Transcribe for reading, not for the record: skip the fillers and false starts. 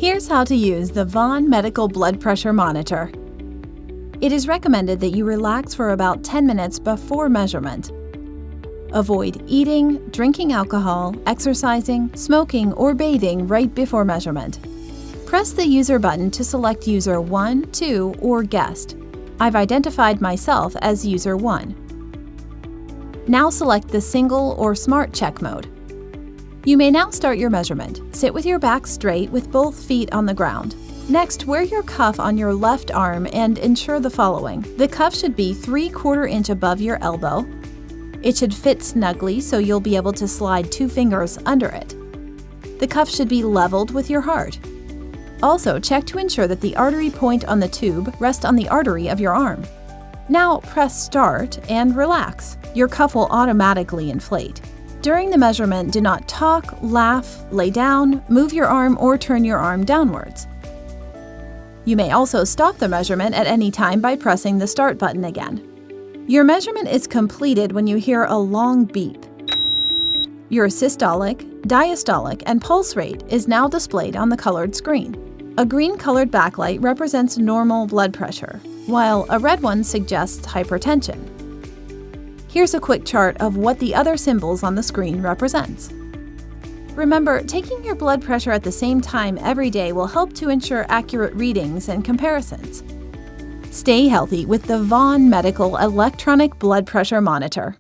Here's how to use the Vaunn Medical blood pressure monitor. It is recommended that you relax for about 10 minutes before measurement. Avoid eating, drinking alcohol, exercising, smoking, or bathing right before measurement. Press the user button to select user 1, 2, or guest. I've identified myself as user 1. Now select the single or smart check mode. You may now start your measurement. Sit with your back straight with both feet on the ground. Next, wear your cuff on your left arm and ensure the following. The cuff should be 3/4 inch above your elbow. It should fit snugly so you'll be able to slide 2 fingers under it. The cuff should be leveled with your heart. Also, check to ensure that the artery point on the tube rests on the artery of your arm. Now press start and relax. Your cuff will automatically inflate. During the measurement, do not talk, laugh, lay down, move your arm, or turn your arm downwards. You may also stop the measurement at any time by pressing the start button again. Your measurement is completed when you hear a long beep. Your systolic, diastolic, and pulse rate is now displayed on the colored screen. A green-colored backlight represents normal blood pressure, while a red one suggests hypertension. Here's a quick chart of what the other symbols on the screen represents. Remember, taking your blood pressure at the same time every day will help to ensure accurate readings and comparisons. Stay healthy with the Vaunn Medical electronic blood pressure monitor.